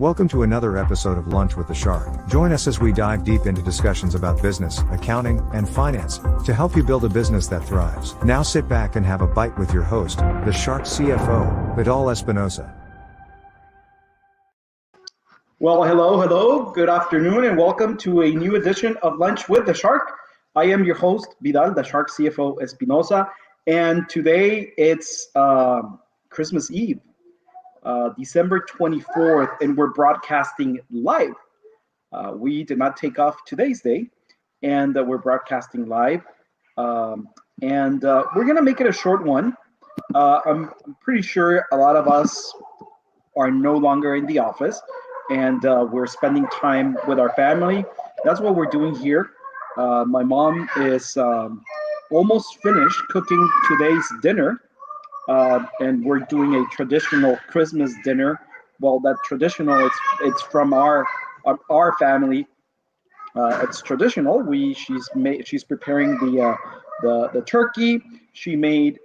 Welcome to another episode of Lunch with the Shark. Join us as we dive deep into discussions about business, accounting, and finance to help you build a business that thrives. Now sit back and have a bite with your host, the Shark CFO, Vidal Espinosa. Well, hello, good afternoon, and welcome to a new edition of Lunch with the Shark. I am your host, Vidal, the Shark CFO Espinosa, and today it's Christmas Eve. December 24th, and we're broadcasting live. We did not take off today's day, and we're broadcasting live. And we're going to make it a short one. I'm pretty sure a lot of us are no longer in the office, and we're spending time with our family. That's what we're doing here. My mom is almost finished cooking today's dinner. And we're doing a traditional Christmas dinner. Well, that traditional, it's from our family. It's traditional. She's preparing the turkey. She made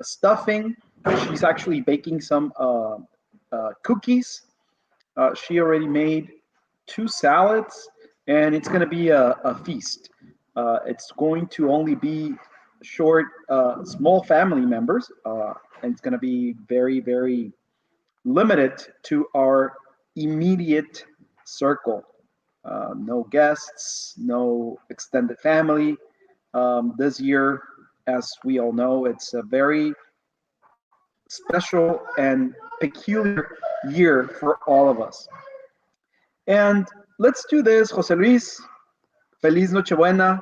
stuffing. She's actually baking some cookies. She already made 2 salads, and it's going to be a feast. It's going to only be short, small family members, and it's going to be very, very limited to our immediate circle. No guests, no extended family. This year, as we all know, it's a very special and peculiar year for all of us. And let's do this, Jose Luis. Feliz Nochebuena.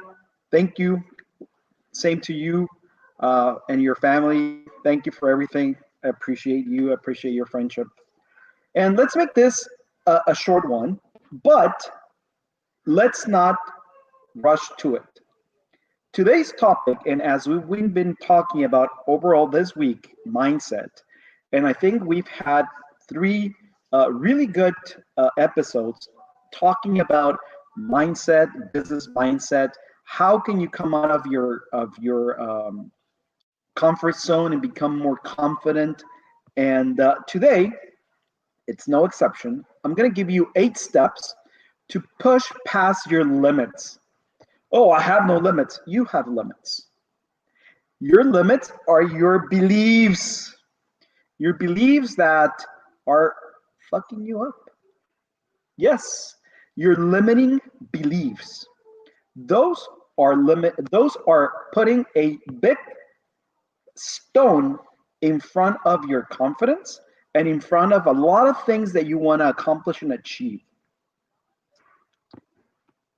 Thank you. Same to you and your family. Thank you for everything. I appreciate you. I appreciate your friendship. And let's make this a short one, but let's not rush to it. Today's topic, and as we've been talking about overall this week, mindset, and I think we've had 3 really good episodes talking about mindset, business mindset. How can you come out of your comfort zone and become more confident? And today, it's no exception. I'm going to give you 8 steps to push past your limits. Oh, I have no limits. You have limits. Your limits are your beliefs. Your beliefs that are fucking you up. Yes, your limiting beliefs. Those are putting a big stone in front of your confidence and in front of a lot of things that you want to accomplish and achieve.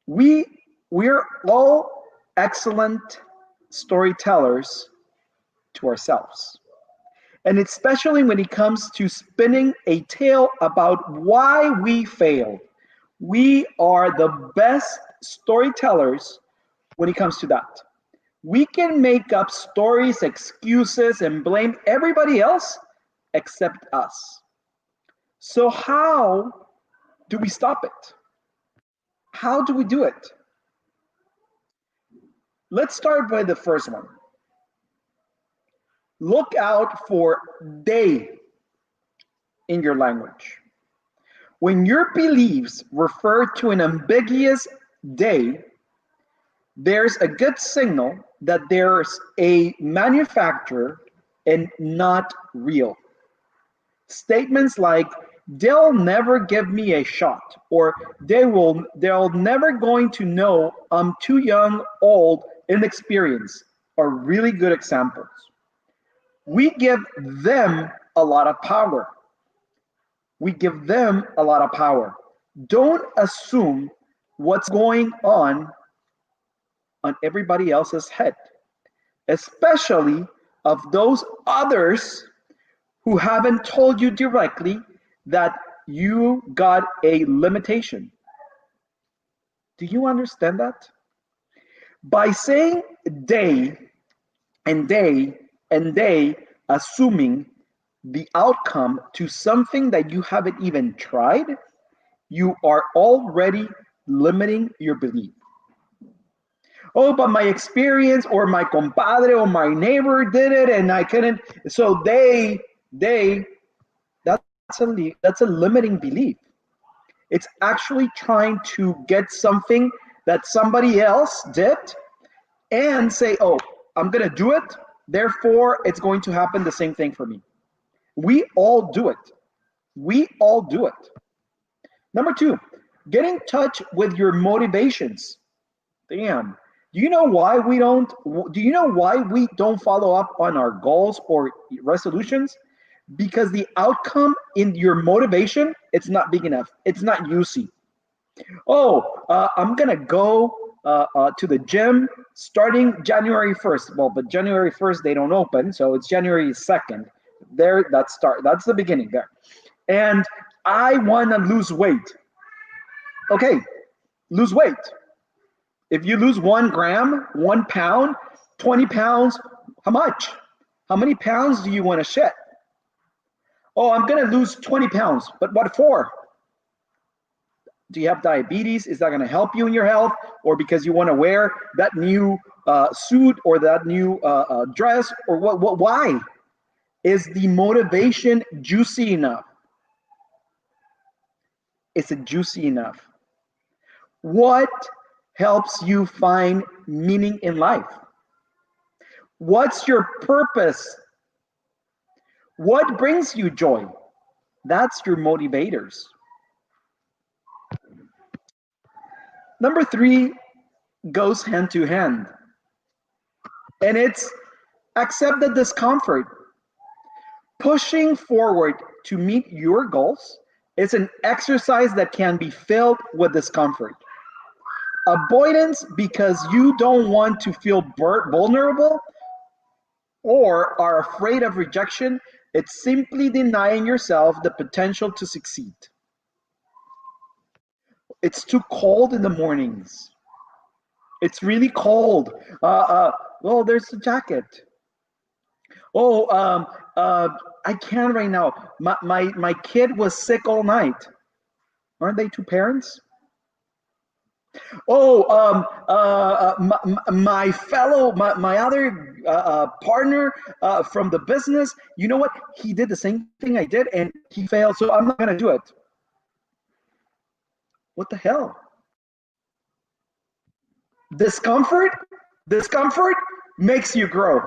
We're all excellent storytellers to ourselves. And especially when it comes to spinning a tale about why we failed. We are the best storytellers when it comes to that. We can make up stories, excuses, and blame everybody else except us. So how do we stop it? How do we do it? Let's start by the first one. Look out for they in your language. When your beliefs refer to an ambiguous they, there's a good signal that there's a manufacturer and not real. Statements like, they'll never give me a shot, or they'll never going to know I'm too young, old, inexperienced, are really good examples. We give them a lot of power. Don't assume what's going on everybody else's head, especially of those others who haven't told you directly that you got a limitation. Do you understand that? By saying they, assuming the outcome to something that you haven't even tried, you are already limiting your belief. Oh, but my experience, or my compadre, or my neighbor did it and I couldn't. So they, that's that's a limiting belief. It's actually trying to get something that somebody else did and say, oh, I'm going to do it. Therefore, it's going to happen the same thing for me. We all do it. We all do it. Number two, get in touch with your motivations. Damn. Do you know why we don't follow up on our goals or resolutions? Because the outcome in your motivation, it's not big enough. It's not juicy. I'm gonna go to the gym starting January 1st. Well, but January 1st they don't open, so it's January 2nd. That's the beginning there. And I want to lose weight. Okay, lose weight. If you lose 1 gram, 1 pound, 20 pounds, how much? How many pounds do you want to shed? Oh, I'm going to lose 20 pounds, but what for? Do you have diabetes? Is that going to help you in your health? Or because you want to wear that new suit or that new dress? Or what? Why? Is the motivation juicy enough? Is it juicy enough? What helps you find meaning in life? What's your purpose? What brings you joy? That's your motivators. Number 3 goes hand to hand, and it's accept the discomfort. Pushing forward to meet your goals is an exercise that can be filled with discomfort. Avoidance because you don't want to feel vulnerable or are afraid of rejection, it's simply denying yourself the potential to succeed. It's too cold in the mornings. It's really cold. Well, there's a jacket. I can't right now. My kid was sick all night. Aren't they 2 parents? My other partner from the business, you know what? He did the same thing I did and he failed, so I'm not going to do it. What the hell? Discomfort makes you grow.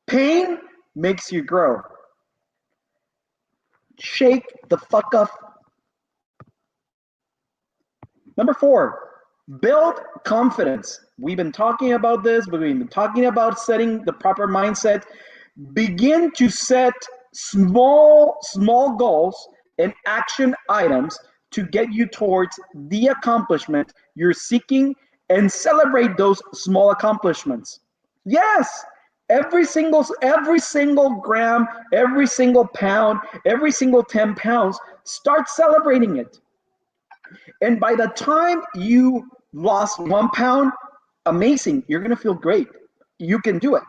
Pain makes you grow. Shake the fuck up. Number 4, build confidence. We've been talking about this, but we've been talking about setting the proper mindset. Begin to set small goals and action items to get you towards the accomplishment you're seeking and celebrate those small accomplishments. Yes, every single gram, every single pound, every single 10 pounds, start celebrating it. And by the time you lost 1 pound, amazing, you're going to feel great. You can do it.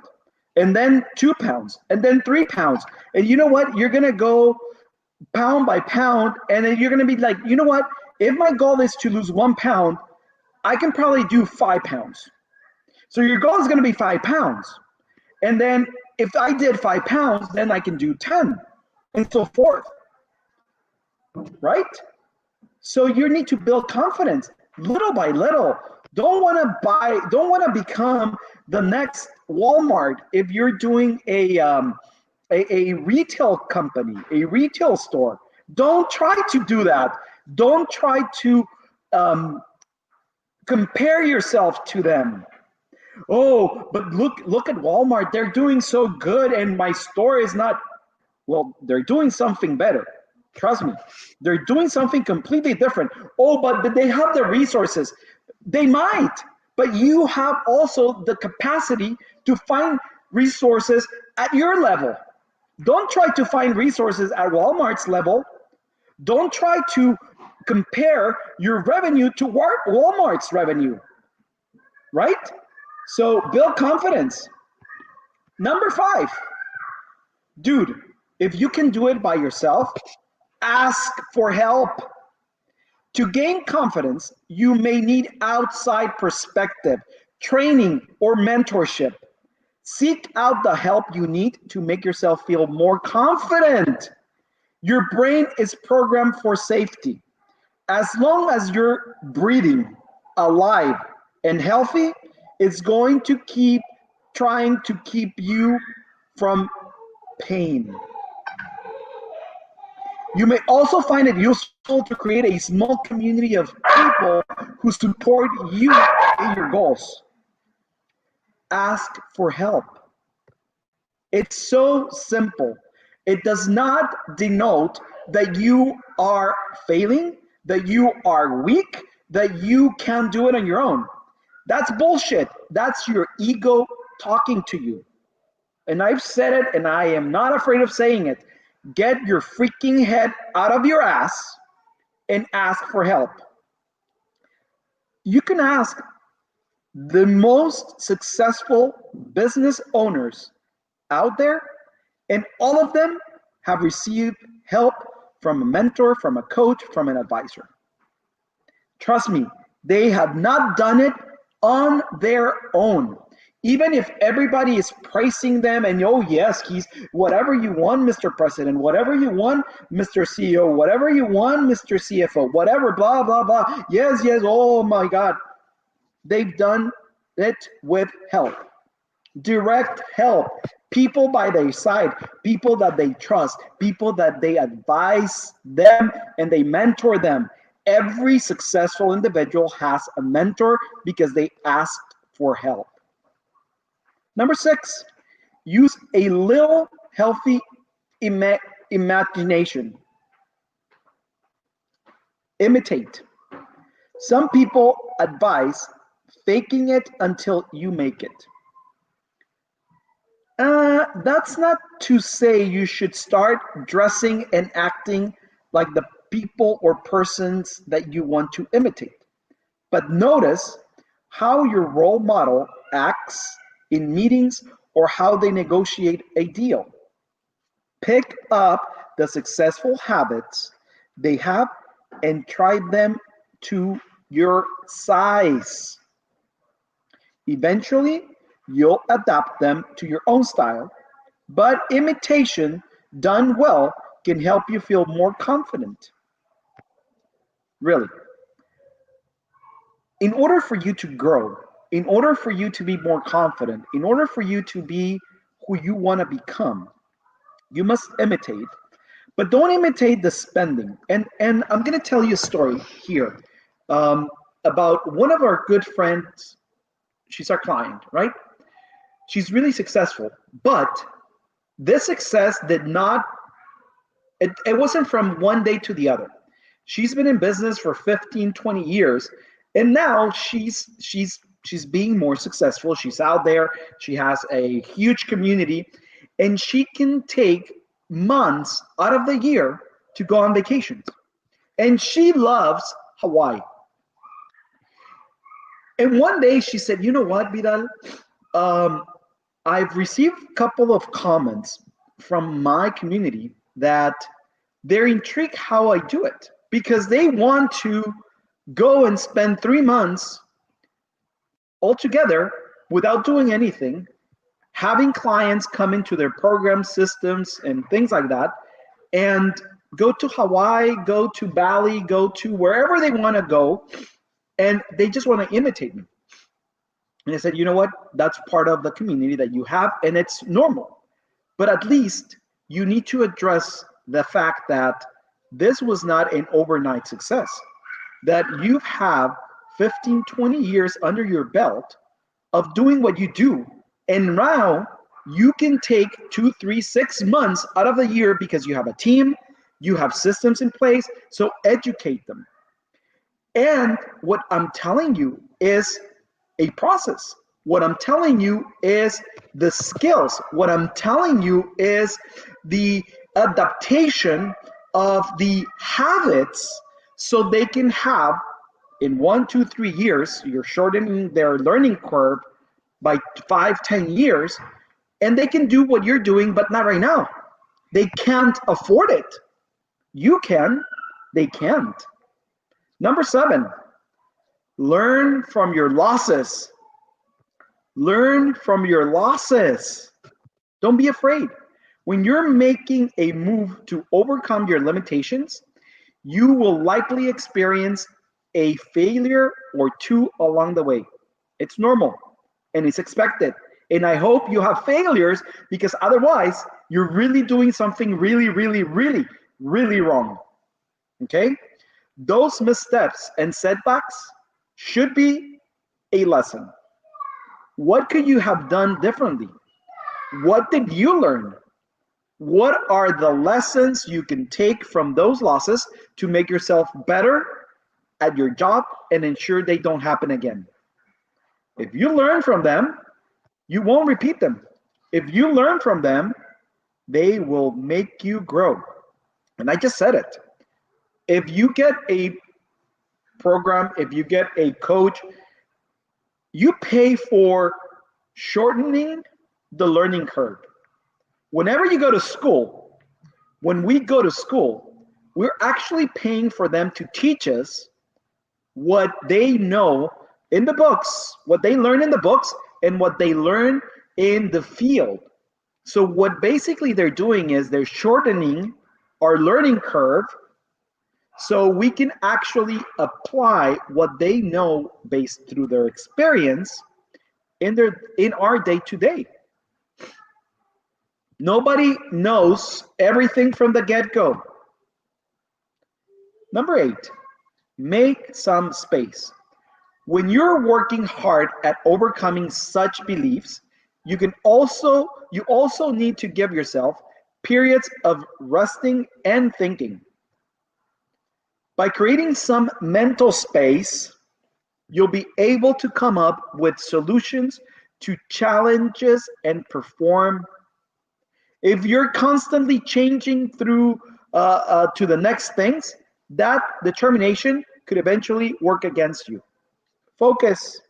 And then 2 pounds, and then 3 pounds. And you know what? You're going to go pound by pound, and then you're going to be like, you know what? If my goal is to lose 1 pound, I can probably do 5 pounds. So your goal is going to be 5 pounds. And then if I did 5 pounds, then I can do 10 and so forth. Right? So you need to build confidence little by little. Don't want to become the next Walmart if you're doing a retail company, a retail store. Don't try to do that. Don't try to compare yourself to them. Oh, but look at Walmart. They're doing so good and my store is not. Well, they're doing something better. Trust me. They're doing something completely different. Oh, but they have the resources. They might, but you have also the capacity to find resources at your level. Don't try to find resources at Walmart's level. Don't try to compare your revenue to Walmart's revenue, right? So build confidence. Number 5, dude, if you can do it by yourself, ask for help. To gain confidence, you may need outside perspective, training, or mentorship. Seek out the help you need to make yourself feel more confident. Your brain is programmed for safety. As long as you're breathing, alive, and healthy, it's going to keep trying to keep you from pain. You may also find it useful to create a small community of people who support you in your goals. Ask for help. It's so simple. It does not denote that you are failing, that you are weak, that you can't do it on your own. That's bullshit. That's your ego talking to you. And I've said it, and I am not afraid of saying it. Get your freaking head out of your ass and ask for help. You can ask the most successful business owners out there, and all of them have received help from a mentor, from a coach, from an advisor. Trust me, they have not done it on their own. Even if everybody is praising them and, oh yes, he's whatever you want, Mr. President, whatever you want, Mr. CEO, whatever you want, Mr. CFO, whatever, blah, blah, blah. Yes, yes, oh my God. They've done it with help. Direct help. People by their side, people that they trust, people that they advise them and they mentor them. Every successful individual has a mentor because they asked for help. Number 6, use a little healthy imagination. Imitate. Some people advise faking it until you make it. That's not to say you should start dressing and acting like the people or persons that you want to imitate. But notice how your role model acts in meetings or how they negotiate a deal. Pick up the successful habits they have and try them to your size. Eventually, you'll adapt them to your own style, but imitation done well can help you feel more confident. Really. In order for you to grow, in order for you to be more confident, in order for you to be who you want to become, you must imitate, but don't imitate the spending. And I'm going to tell you a story here about one of our good friends. She's our client, right? She's really successful, but this success did not, it wasn't from one day to the other. She's been in business for 15, 20 years, and now she's being more successful. She's out there, she has a huge community, and she can take months out of the year to go on vacations. And she loves Hawaii. And one day she said, you know what, Vidal? I've received a couple of comments from my community that they're intrigued how I do it because they want to go and spend 3 months altogether without doing anything, having clients come into their program systems and things like that, and go to Hawaii, go to Bali, go to wherever they want to go, and they just want to imitate me. And I said, you know what? That's part of the community that you have, and it's normal. But at least you need to address the fact that this was not an overnight success, that you have 15, 20 years under your belt of doing what you do. And now you can take 2, 3, 6 months out of the year because you have a team, you have systems in place, so educate them. And what I'm telling you is a process. What I'm telling you is the skills. What I'm telling you is the adaptation of the habits so they can have in 1, 2, 3 years, you're shortening their learning curve by 5, 10 years, and they can do what you're doing, but not right now. They can't afford it. You can, they can't. Number 7, learn from your losses. Learn from your losses. Don't be afraid. When you're making a move to overcome your limitations, you will likely experience a failure or two along the way. It's normal and it's expected. And I hope you have failures, because otherwise you're really doing something really, really, really, really wrong. Okay? Those missteps and setbacks should be a lesson. What could you have done differently? What did you learn? What are the lessons you can take from those losses to make yourself better at your job and ensure they don't happen again? If you learn from them, you won't repeat them. If you learn from them, they will make you grow. And I just said it. If you get a program, if you get a coach, you pay for shortening the learning curve. Whenever you go to school, when we go to school, we're actually paying for them to teach us what they know in the books, what they learn in the books, and what they learn in the field. So what basically they're doing is they're shortening our learning curve so we can actually apply what they know based through their experience in our day-to-day. Nobody knows everything from the get-go. Number 8, make some space. When you're working hard at overcoming such beliefs, you also need to give yourself periods of resting and thinking. By creating some mental space, you'll be able to come up with solutions to challenges and perform. If you're constantly changing through to the next things, that determination could eventually work against you. Focus.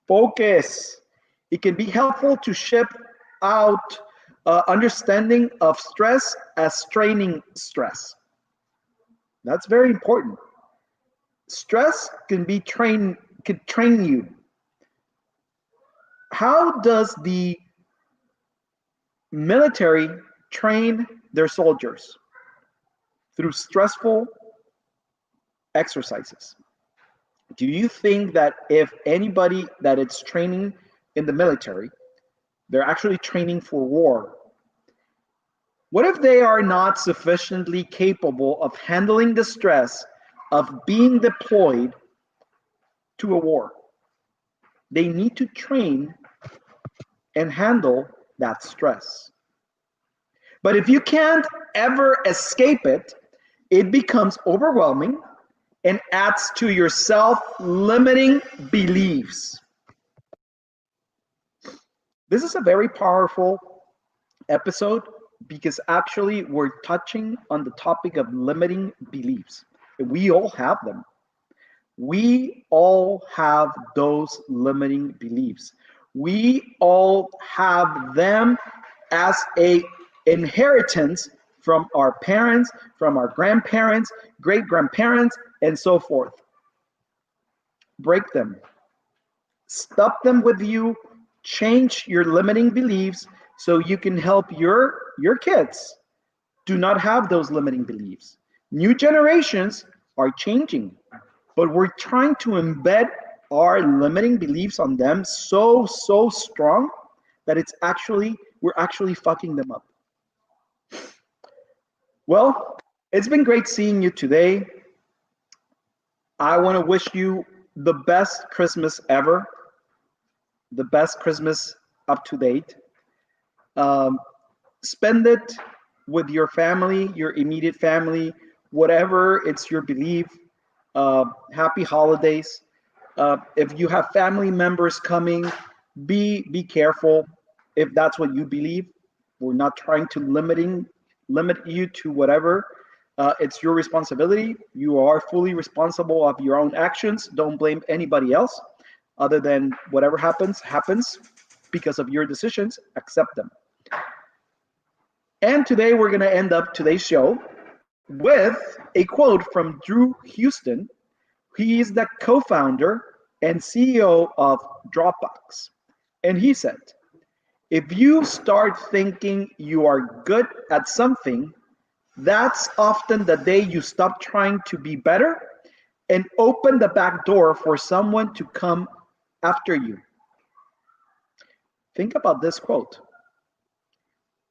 Focus. It can be helpful to shift out understanding of stress as training stress. That's very important. Stress can train you. How does the military train their soldiers? Through stressful exercises. Do you think that if anybody that it's training in the military, they're actually training for war? What if they are not sufficiently capable of handling the stress of being deployed to a war? They need to train and handle that stress. But if you can't ever escape it, it becomes overwhelming and adds to your self-limiting beliefs. This is a very powerful episode because actually we're touching on the topic of limiting beliefs. We all have them. We all have those limiting beliefs. We all have them as a inheritance from our parents, from our grandparents, great-grandparents, and so forth. Break them. Stop them with you. Change your limiting beliefs so you can help your kids do not have those limiting beliefs. New generations are changing, but we're trying to embed our limiting beliefs on them so strong that we're actually fucking them up. Well, it's been great seeing you today. I want to wish you the best Christmas ever, the best Christmas up to date. Spend it with your family, your immediate family, whatever it's your belief. Happy holidays. If you have family members coming, be careful if that's what you believe. We're not trying to limit you to whatever. It's your responsibility. You are fully responsible of your own actions. Don't blame anybody else other than whatever happens because of your decisions. Accept them. And today we're going to end up today's show with a quote from Drew Houston. He is the co-founder and CEO of Dropbox. And he said, If you start thinking you are good at something, that's often the day you stop trying to be better and open the back door for someone to come after you. Think about this quote.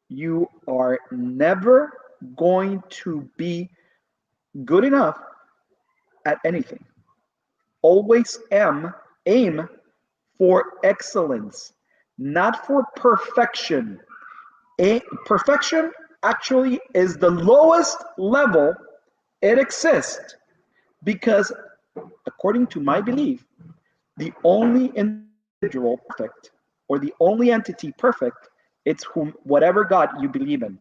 You are never going to be good enough at anything. Always aim for excellence, not for perfection. Perfection actually is the lowest level it exists because, according to my belief, the only individual perfect or the only entity perfect, it's whatever God you believe in.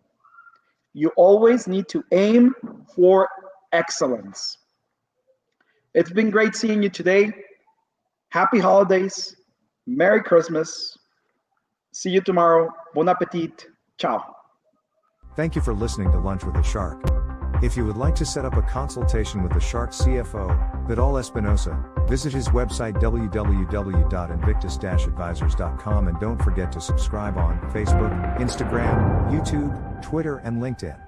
You always need to aim for excellence. It's been great seeing you today. Happy holidays. Merry Christmas. See you tomorrow. Bon appetit. Ciao. Thank you for listening to Lunch with the Shark. If you would like to set up a consultation with the Shark CFO, Vidal Espinosa, visit his website www.invictus-advisors.com and don't forget to subscribe on Facebook, Instagram, YouTube, Twitter, and LinkedIn.